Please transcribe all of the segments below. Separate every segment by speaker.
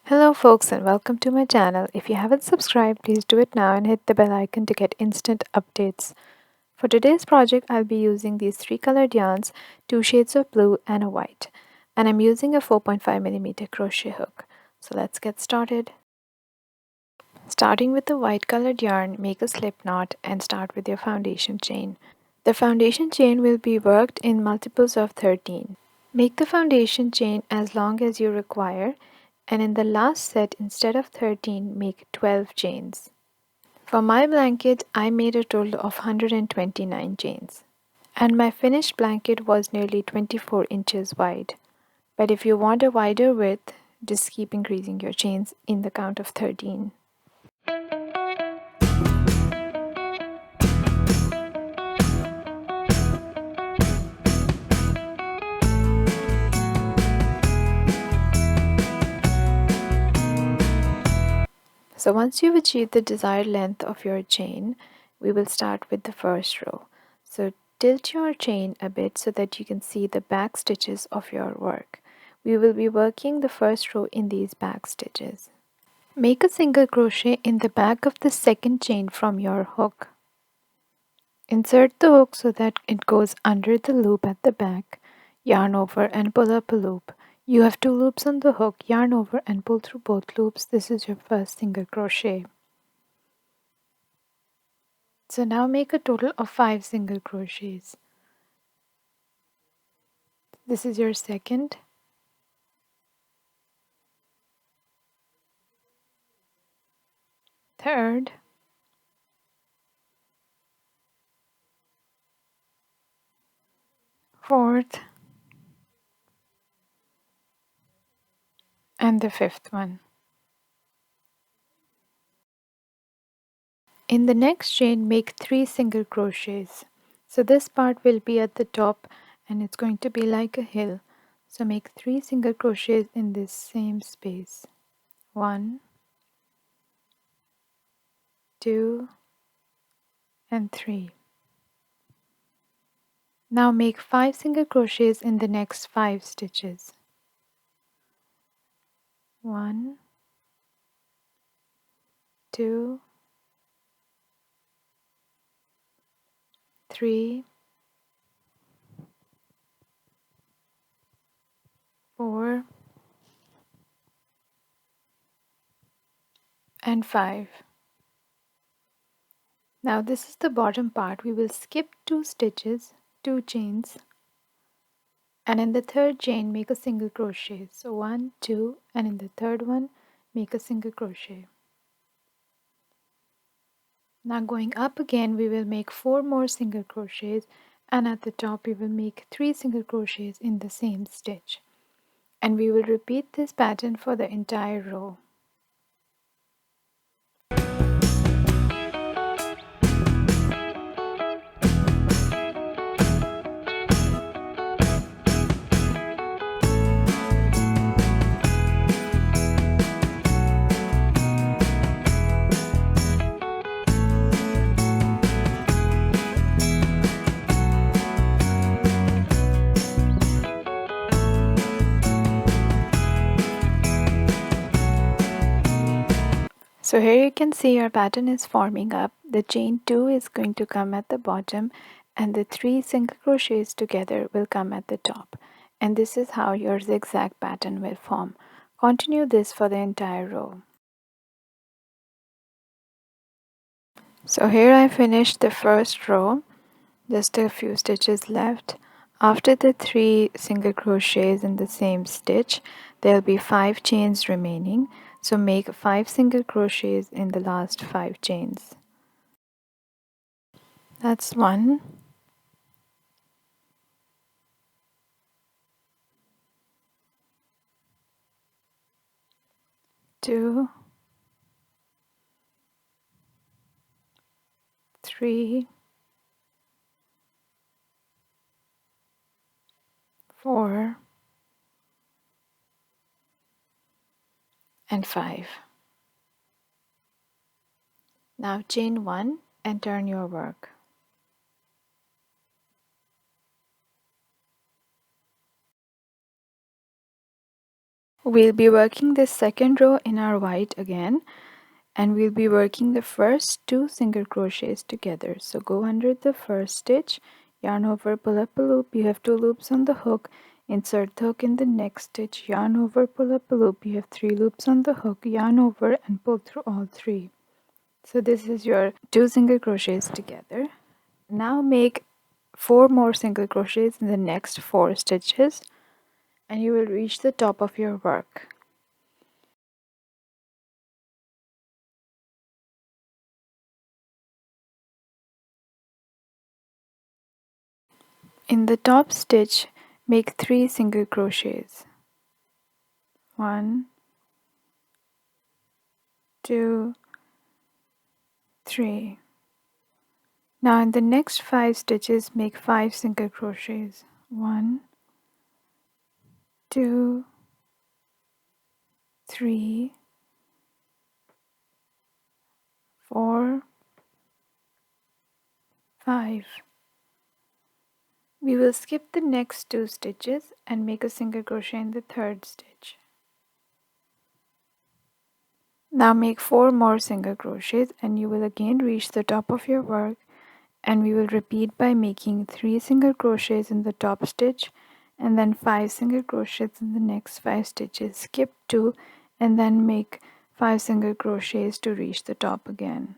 Speaker 1: Hello folks and welcome to my channel. If you haven't subscribed, please do it now and hit the bell icon to get instant updates. For today's project, I'll be using these 3 colored yarns, 2 shades of blue and a white. And I'm using a 4.5mm crochet hook. So let's get started. Starting with the white colored yarn, make a slip knot and start with your foundation chain. The foundation chain will be worked in multiples of 13. Make the foundation chain as long as you require, and in the last set, instead of 13, make 12 chains. For my blanket, I made a total of 129 chains. And my finished blanket was nearly 24 inches wide. But if you want a wider width, just keep increasing your chains in the count of 13. So once you've achieved the desired length of your chain, we will start with the first row. So tilt your chain a bit so that you can see the back stitches of your work. We will be working the first row in these back stitches. Make a single crochet in the back of the second chain from your hook. Insert the hook so that it goes under the loop at the back. Yarn over and pull up a loop. You have 2 loops on the hook. Yarn over and pull through both loops. This is your first single crochet. So now make a total of 5 single crochets. This is your second, third, fourth, and the 5th one. In the next chain, make 3 single crochets. So this part will be at the top and it's going to be like a hill. So make 3 single crochets in this same space. 1, 2, and 3. Now make 5 single crochets in the next 5 stitches. 1, 2, 3, 4, and 5. Now this is the bottom part. We will skip 2 stitches, 2 chains, and in the third chain make a single crochet. So 1, 2, and in the third one make a single crochet. Now going up again, we will make 4 more single crochets, and at the top we will make 3 single crochets in the same stitch. And we will repeat this pattern for the entire row. So here you can see your pattern is forming up. The chain 2 is going to come at the bottom and the 3 single crochets together will come at the top. And this is how your zigzag pattern will form. Continue this for the entire row. So here I finished the first row, just a few stitches left. After the 3 single crochets in the same stitch, there will be 5 chains remaining. So make 5 single crochets in the last 5 chains. That's 1, 2, 3, 4, and 5. Now chain 1 and turn your work. We'll be working this second row in our white again, and we'll be working the first 2 single crochets together. So go under the first stitch, yarn over, pull up a loop. You have 2 loops on the hook. Insert the hook in the next stitch, yarn over, pull up a loop. You have 3 loops on the hook, yarn over and pull through all 3. So this is your 2 single crochets together. Now make 4 more single crochets in the next 4 stitches, and you will reach the top of your work. In the top stitch, make 3 single crochets. 1, 2, 3. Now in the next 5 stitches, make 5 single crochets. 1, 2, 3, 4, 5. We will skip the next 2 stitches and make a single crochet in the third stitch. Now make 4 more single crochets and you will again reach the top of your work, and we will repeat by making 3 single crochets in the top stitch and then 5 single crochets in the next 5 stitches. Skip 2 and then make 5 single crochets to reach the top again.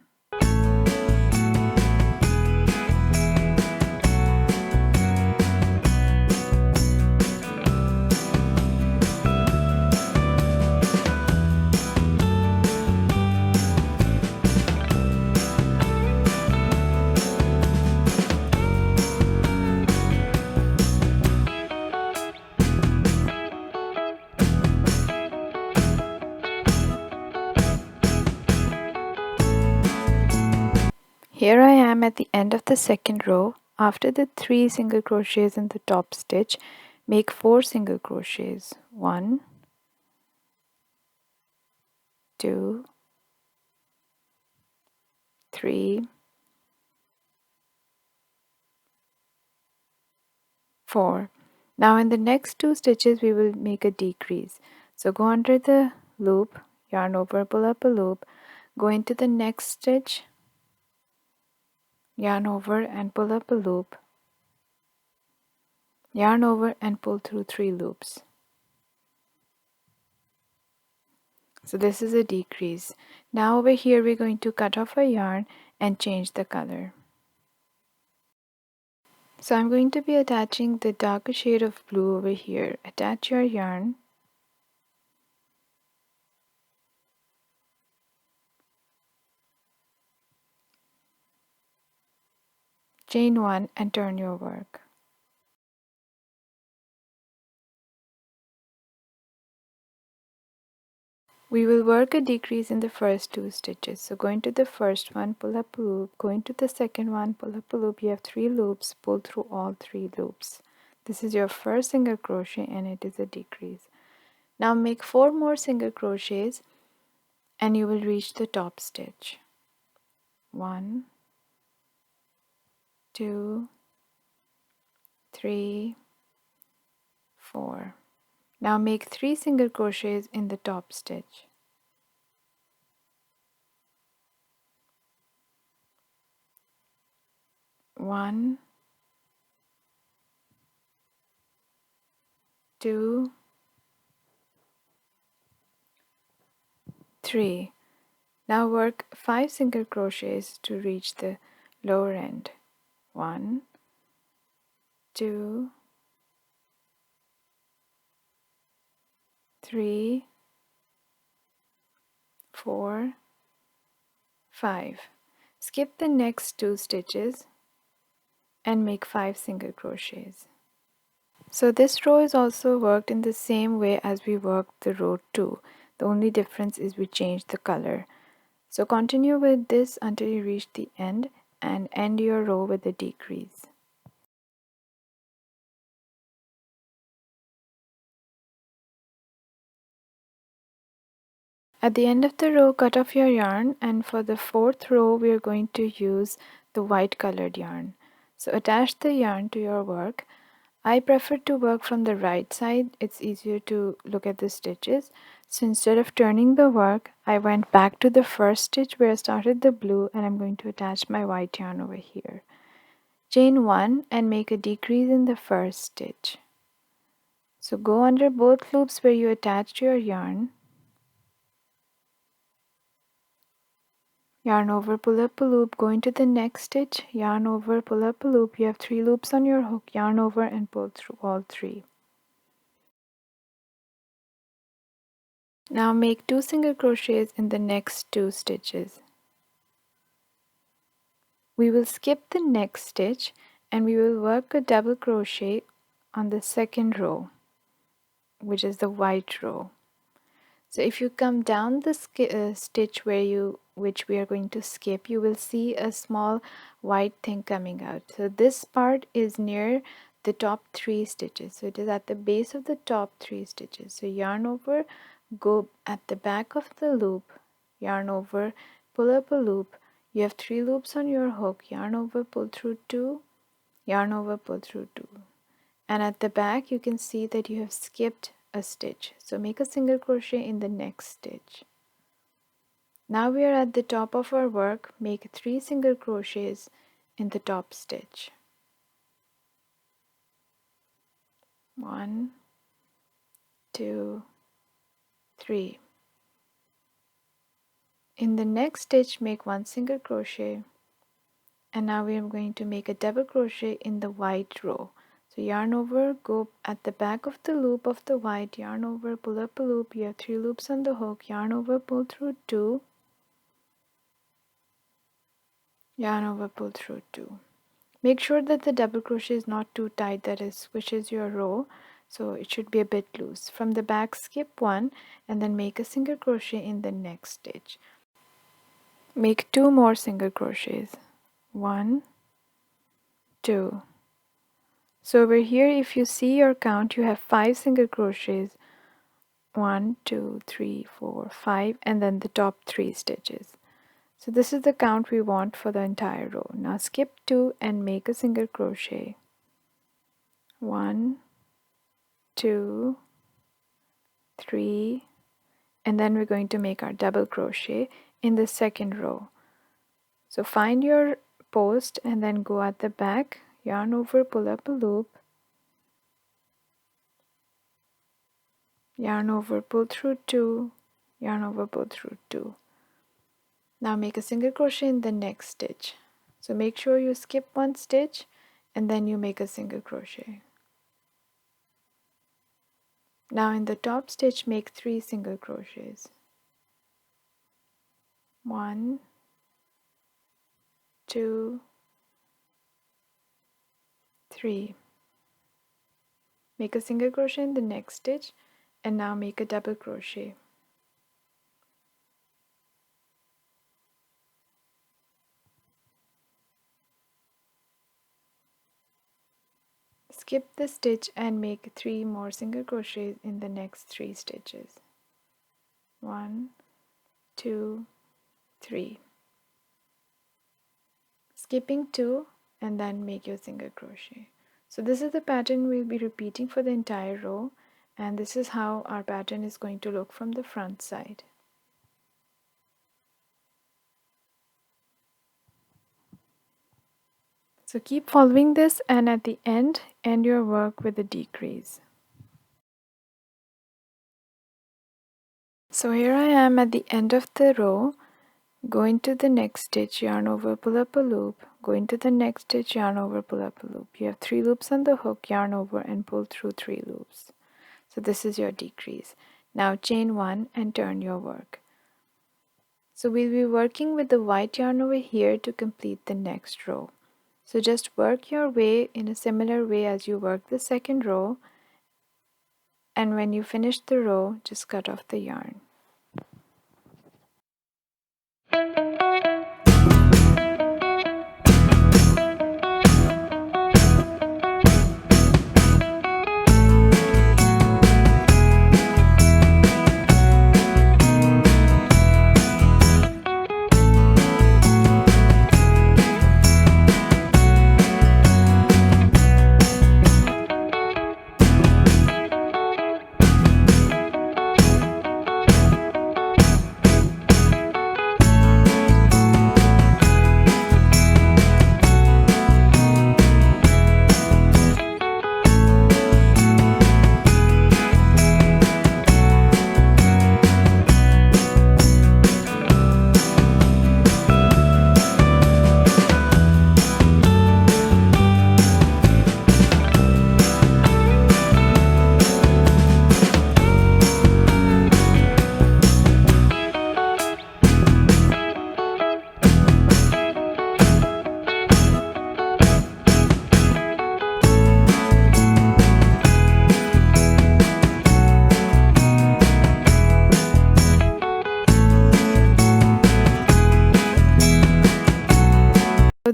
Speaker 1: Here I am at the end of the second row. After the 3 single crochets in the top stitch, make 4 single crochets. 1, 2, 3, 4. Now in the next 2 stitches we will make a decrease. So go under the loop, yarn over, pull up a loop, go into the next stitch, yarn over and pull up a loop, yarn over and pull through 3 loops. So this is a decrease. Now over here we're going to cut off our yarn and change the color. So I'm going to be attaching the darker shade of blue over here. Attach your yarn. Chain 1 and turn your work. We will work a decrease in the first 2 stitches. So go into the first one, pull up a loop, go into the second one, pull up a loop. You have 3 loops, pull through all 3 loops. This is your first single crochet and it is a decrease. Now make 4 more single crochets and you will reach the top stitch. 1, 2, 3, 4. Now make 3 single crochets in the top stitch. 1, 2, 3. Now work 5 single crochets to reach the lower end. 1, 2, 3, 4, 5. Skip the next 2 stitches and make 5 single crochets. So this row is also worked in the same way as we worked the row 2. The only difference is we changed the color. So continue with this until you reach the end and end your row with a decrease. At the end of the row, cut off your yarn, and for the 4th row we are going to use the white colored yarn. So attach the yarn to your work. I prefer to work from the right side. It's easier to look at the stitches. So instead of turning the work, I went back to the first stitch where I started the blue, and I'm going to attach my white yarn over here. Chain 1 and make a decrease in the first stitch. So go under both loops where you attached your yarn. Yarn over, pull up a loop, go into the next stitch, yarn over, pull up a loop. You have 3 loops on your hook, yarn over and pull through all 3. Now make 2 single crochets in the next 2 stitches. We will skip the next stitch and we will work a double crochet on the second row, which is the white row. So if you come down the stitch which we are going to skip, you will see a small white thing coming out. So this part is near the top 3 stitches. So it is at the base of the top 3 stitches. So yarn over, go at the back of the loop, yarn over, pull up a loop. You have 3 loops on your hook, yarn over, pull through 2, yarn over, pull through 2. And at the back you can see that you have skipped a stitch. So make a single crochet in the next stitch. Now we are at the top of our work. Make 3 single crochets in the top stitch. 1, 2, 3. In the next stitch, make 1 single crochet, and now we are going to make a double crochet in the white row. So yarn over, go at the back of the loop of the white, yarn over, pull up a loop. You have 3 loops on the hook, yarn over, pull through 2, yarn over, pull through 2. Make sure that the double crochet is not too tight, that it squishes your row, so it should be a bit loose. From the back, skip 1 and then make a single crochet in the next stitch. Make 2 more single crochets. 1, 2. So over here, if you see your count, you have 5 single crochets. 1, 2, 3, 4, 5, and then the top 3 stitches. So this is the count we want for the entire row. Now skip 2 and make a single crochet. 1, 2, 3, and then we're going to make our double crochet in the second row. So find your post and then go at the back, yarn over, pull up a loop, yarn over, pull through 2, yarn over, pull through 2. Now make a single crochet in the next stitch. So make sure you skip 1 stitch and then you make a single crochet. Now in the top stitch, make 3 single crochets. 1, 2, 3. Make a single crochet in the next stitch and now make a double crochet. Skip the stitch and make 3 more single crochets in the next 3 stitches. 1, 2, 3. Skipping 2 and then make your single crochet. So this is the pattern we'll be repeating for the entire row, and this is how our pattern is going to look from the front side. So keep following this, and at the end your work with a decrease. So here I am at the end of the row. Go into the next stitch, yarn over, pull up a loop, go into the next stitch, yarn over, pull up a loop. You have 3 loops on the hook, yarn over and pull through 3 loops. So this is your decrease. Now chain 1 and turn your work. So we'll be working with the white yarn over here to complete the next row. So just work your way in a similar way as you work the second row, and when you finish the row, just cut off the yarn.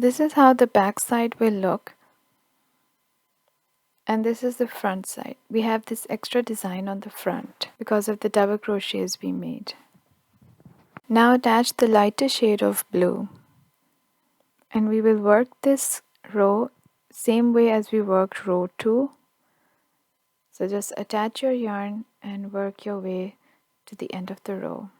Speaker 1: this is how the back side will look, and this is the front side. We have this extra design on the front because of the double crochets we made. Now attach the lighter shade of blue, and we will work this row same way as we worked row 2. So just attach your yarn and work your way to the end of the row.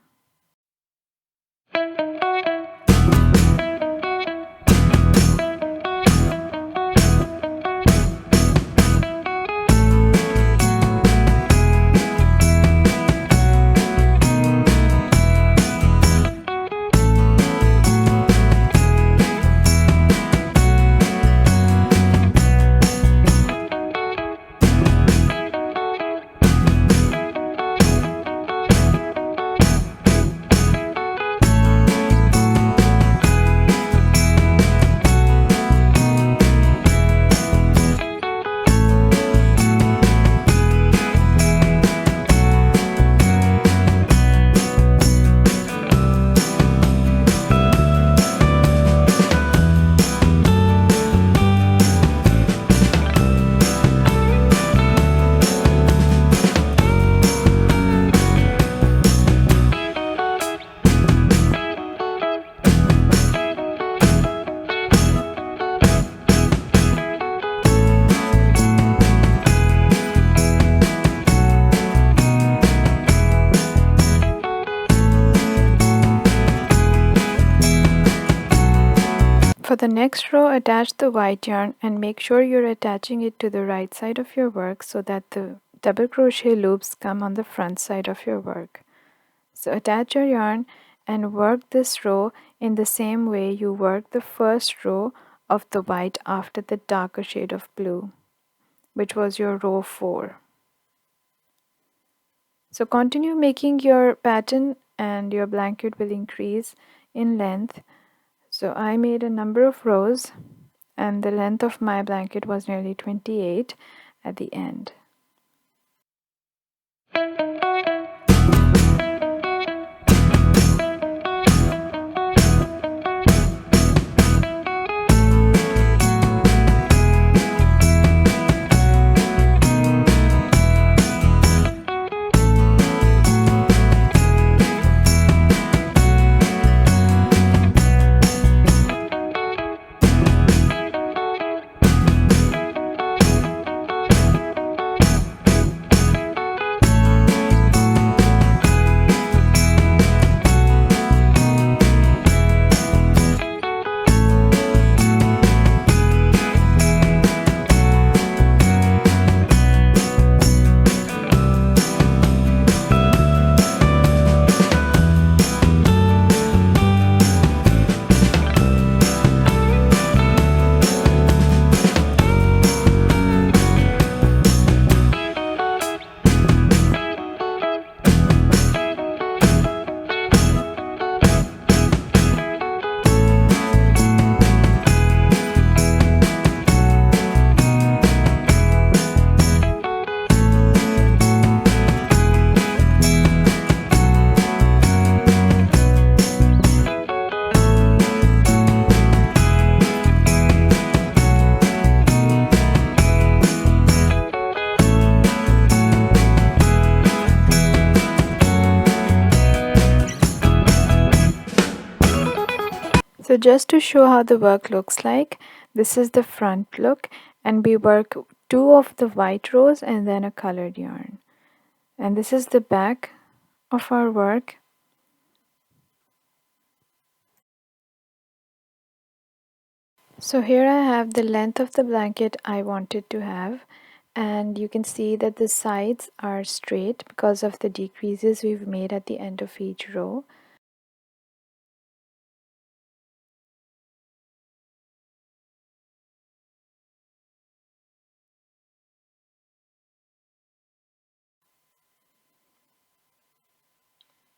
Speaker 1: For the next row, attach the white yarn and make sure you're attaching it to the right side of your work so that the double crochet loops come on the front side of your work. So attach your yarn and work this row in the same way you worked the first row of the white after the darker shade of blue, which was your row 4. So continue making your pattern and your blanket will increase in length. So I made a number of rows and the length of my blanket was nearly 28 at the end. So just to show how the work looks like, this is the front look and we work 2 of the white rows and then a colored yarn. And this is the back of our work. So here I have the length of the blanket I wanted to have, and you can see that the sides are straight because of the decreases we've made at the end of each row.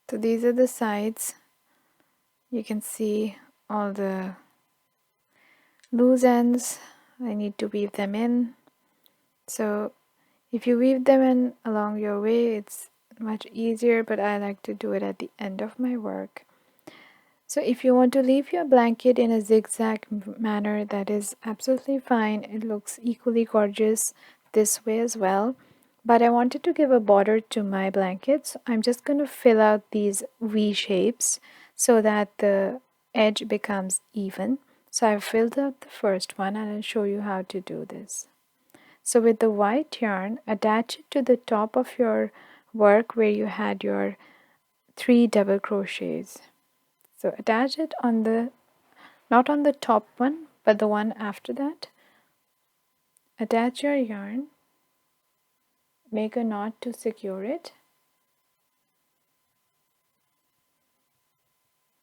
Speaker 1: So these are the sides. You can see all the loose ends. I need to weave them in. So if you weave them in along your way, it's much easier, but I like to do it at the end of my work. So if you want to leave your blanket in a zigzag manner, that is absolutely fine. It looks equally gorgeous this way as well. But I wanted to give a border to my blanket, so I'm just going to fill out these V shapes so that the edge becomes even. So I've filled out the first one and I'll show you how to do this. So with the white yarn, attach it to the top of your work where you had your 3 double crochets. So attach it on the, not on the top one, but the one after that. Attach your yarn, make a knot to secure it.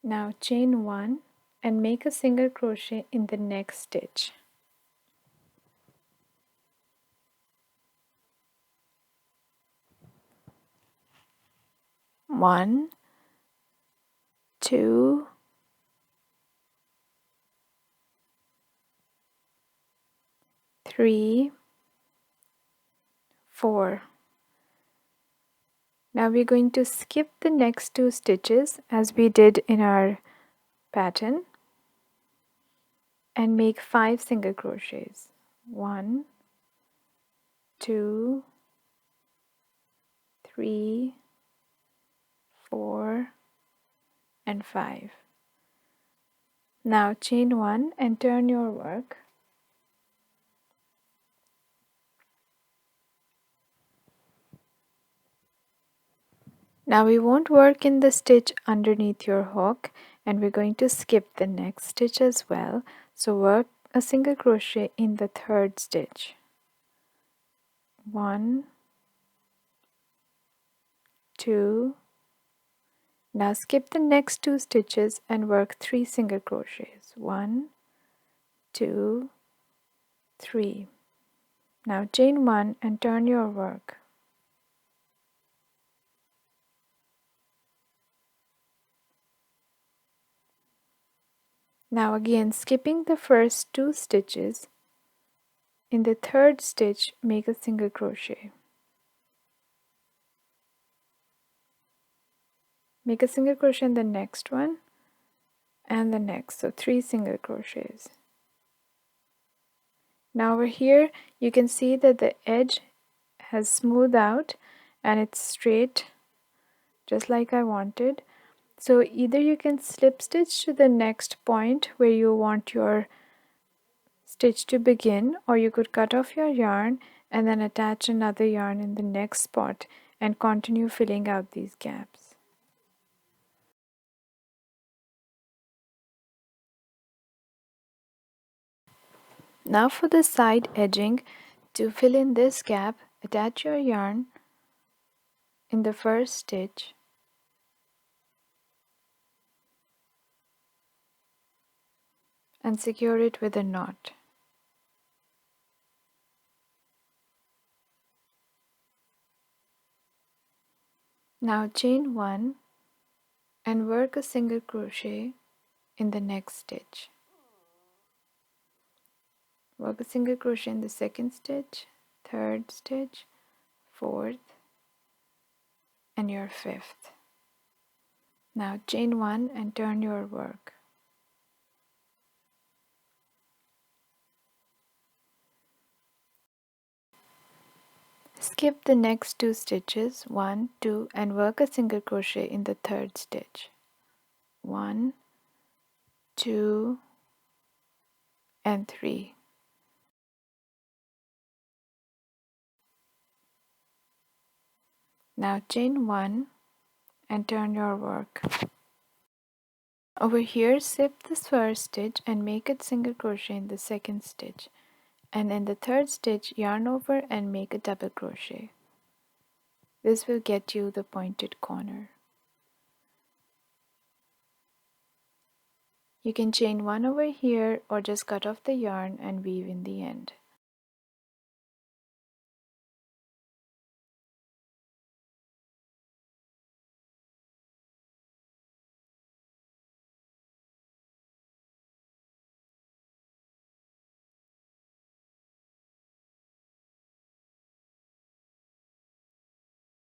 Speaker 1: Now chain 1 and make a single crochet in the next stitch. One, two, three, 4. Now we're going to skip the next 2 stitches as we did in our pattern and make 5 single crochets. 1, 2, 3, 4, and 5. Now chain 1 and turn your work. Now we won't work in the stitch underneath your hook, and we're going to skip the next stitch as well. So work a single crochet in the third stitch. 1, 2. Now skip the next 2 stitches and work 3 single crochets. 1, 2, 3. Now chain 1 and turn your work. Now again, skipping the first 2 stitches, in the third stitch make a single crochet. Make a single crochet in the next one and the next, so 3 single crochets. Now over here you can see that the edge has smoothed out and it's straight just like I wanted. So either you can slip stitch to the next point where you want your stitch to begin, or you could cut off your yarn and then attach another yarn in the next spot and continue filling out these gaps. Now for the side edging, to fill in this gap, attach your yarn in the first stitch and secure it with a knot. Now chain 1 and work a single crochet in the next stitch. Work a single crochet in the second stitch, third stitch, fourth, and your fifth. Now chain 1 and turn your work. Skip the next 2 stitches, 1, 2, and work a single crochet in the third stitch. 1, 2, and 3. Now chain 1 and turn your work. Over here, skip this first stitch and make a single crochet in the second stitch, and in the third stitch yarn over and make a double crochet. This will get you the pointed corner. You can chain 1 over here or just cut off the yarn and weave in the end.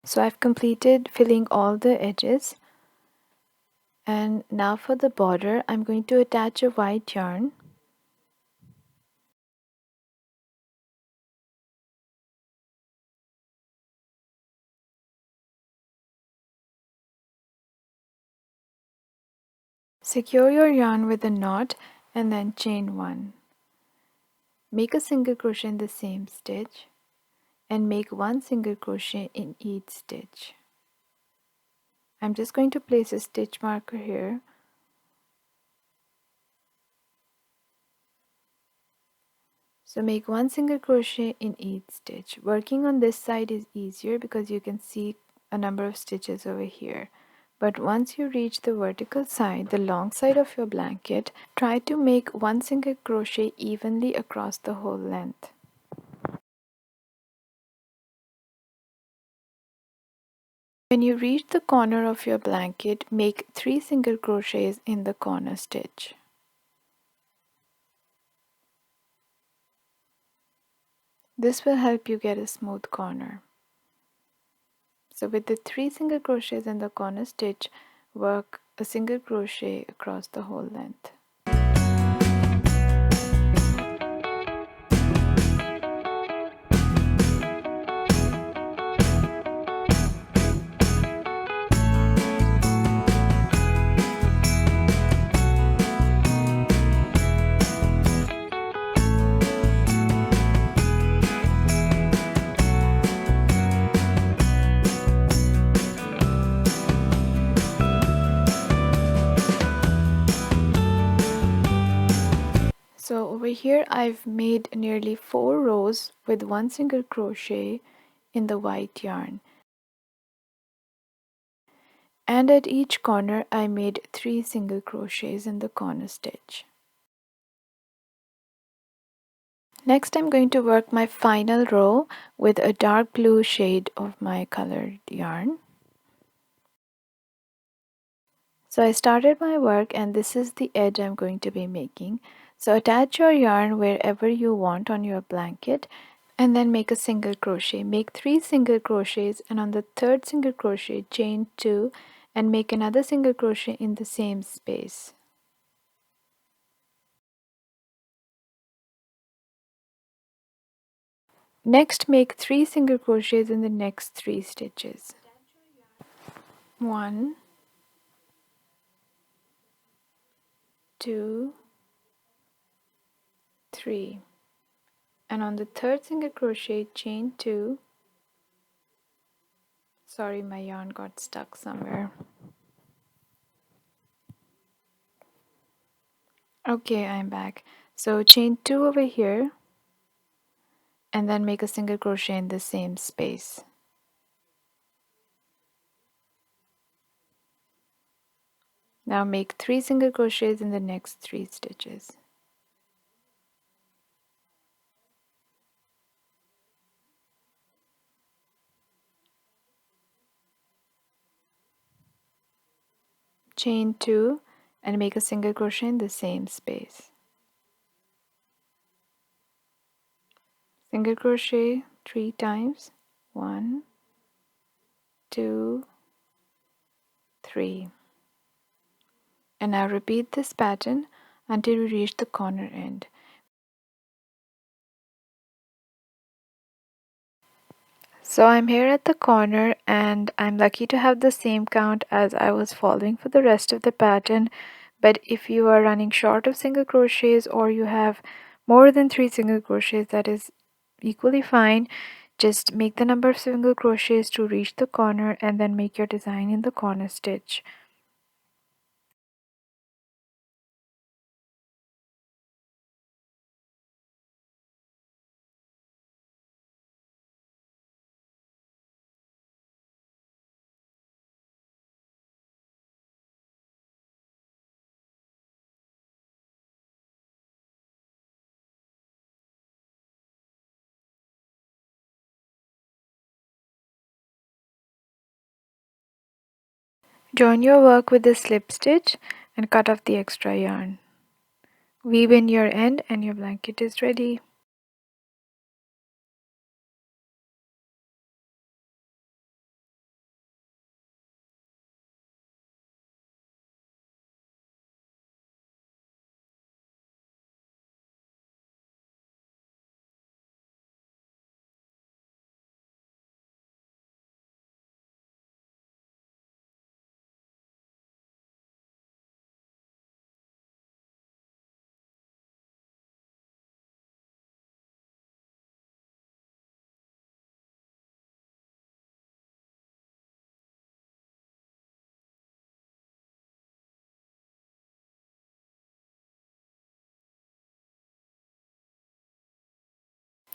Speaker 1: So I've completed filling all the edges, And now for the border, I'm going to attach a white yarn. Secure your yarn with a knot and then chain 1. Make a single crochet in the same stitch and make 1 single crochet in each stitch. I'm just going to place a stitch marker here. So make 1 single crochet in each stitch. Working on this side is easier because you can see a number of stitches over here. But once you reach the vertical side, the long side of your blanket, try to make 1 single crochet evenly across the whole length. When you reach the corner of your blanket, make 3 single crochets in the corner stitch. This will help you get a smooth corner. So with the 3 single crochets in the corner stitch, work a single crochet across the whole length. So over here I've made nearly 4 rows with 1 single crochet in the white yarn. And at each corner I made 3 single crochets in the corner stitch. Next I'm going to work my final row with a dark blue shade of my colored yarn. So I started my work and this is the edge I'm going to be making. So attach your yarn wherever you want on your blanket and then make a single crochet. Make 3 single crochets and on the third single crochet chain 2 and make another single crochet in the same space. Next make 3 single crochets in the next 3 stitches. 1, 2, 3, and on the third single crochet chain 2. Sorry, my yarn got stuck somewhere. Okay, I'm back. So chain 2 over here and then make a single crochet in the same space. Now make 3 single crochets in the next 3 stitches. Chain 2 and make a single crochet in the same space. Single crochet 3 times. 1, 2, 3. And now repeat this pattern until you reach the corner end. So I'm here at the corner and I'm lucky to have the same count as I was following for the rest of the pattern. But if you are running short of single crochets or you have more than 3 single crochets, that is equally fine. Just make the number of single crochets to reach the corner and then make your design in the corner stitch. Join your work with the slip stitch and cut off the extra yarn. Weave in your end and your blanket is ready.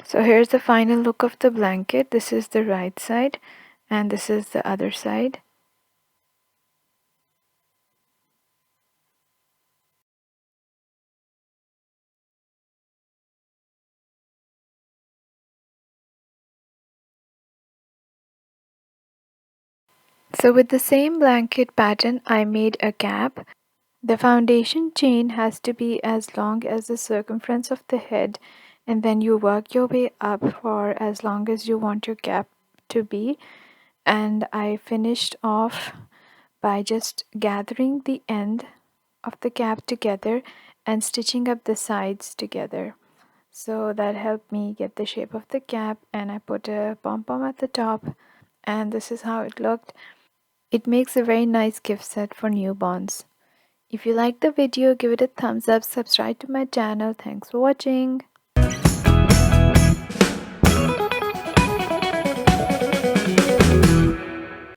Speaker 1: So here's the final look of the blanket. This is the right side and this is the other side. So with the same blanket pattern, I made a cap. The foundation chain has to be as long as the circumference of the head, and then you work your way up for as long as you want your cap to be. And I finished off by just gathering the end of the cap together and stitching up the sides together. So that helped me get the shape of the cap, and I put a pom-pom at the top, and this is how it looked. It makes a very nice gift set for newborns. If you liked the video, give it a thumbs up, subscribe to my channel. Thanks for watching.